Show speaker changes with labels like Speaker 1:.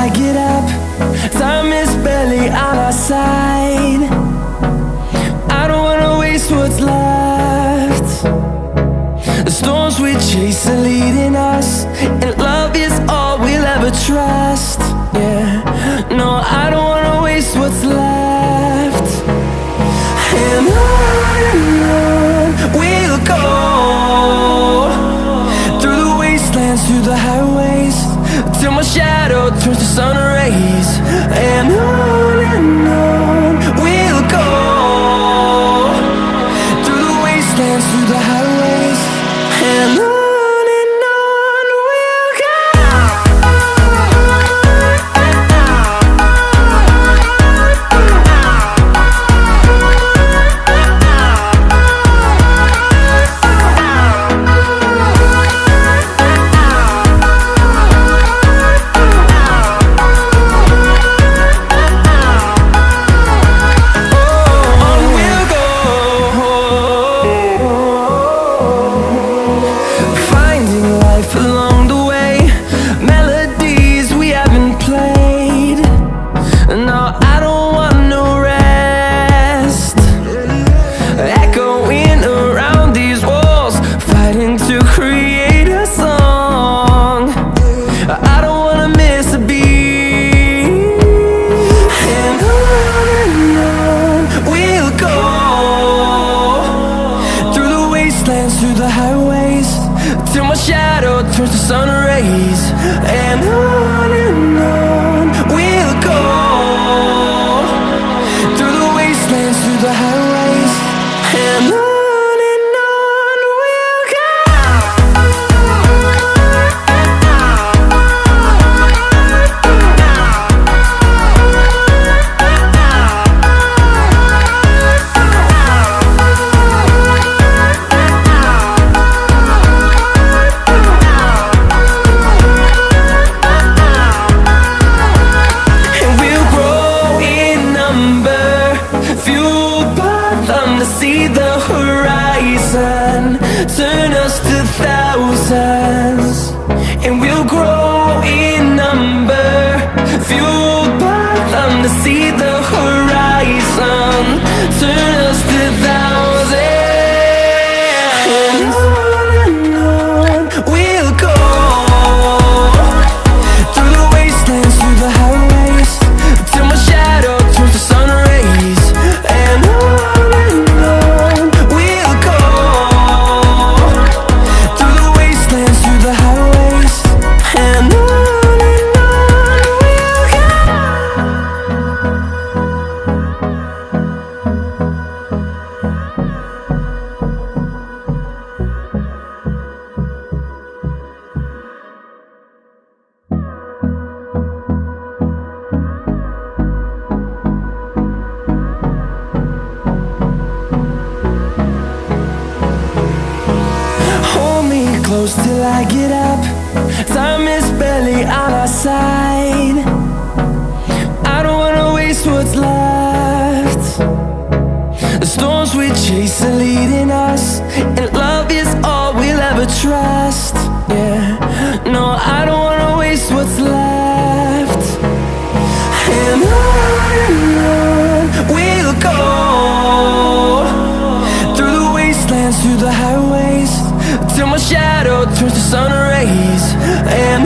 Speaker 1: I get up. Time is barely on our side. I don't wanna waste what's left. The storms we chase are leading us, and love is all we'll ever trust. Yeah, no, I don't wanna waste what's left. And on we'll go, through the wastelands, through the highways, till my shadow turns to sun rays. And on we'll go, through the wastelands, through the highways, and on. Through the highways, till my shadow turns to sun rays. And on we'll go, through the wastelands, through the highways, and on. See the horizon turn us to thousands, and we'll grow in number, fueled by them. To see the horizon turn us to thousands, and on we'll go, through the wastelands, through the highways, till my shadow turns to sun rays. And on close till I get up. Time is barely on our side. I don't wanna waste what's left. The storms we chase are leading us, and love is all we'll ever trust. Yeah, no, I don't wanna waste what's left. And on we'll go, through the wastelands, through the highways, till my shadow turns to sun rays. And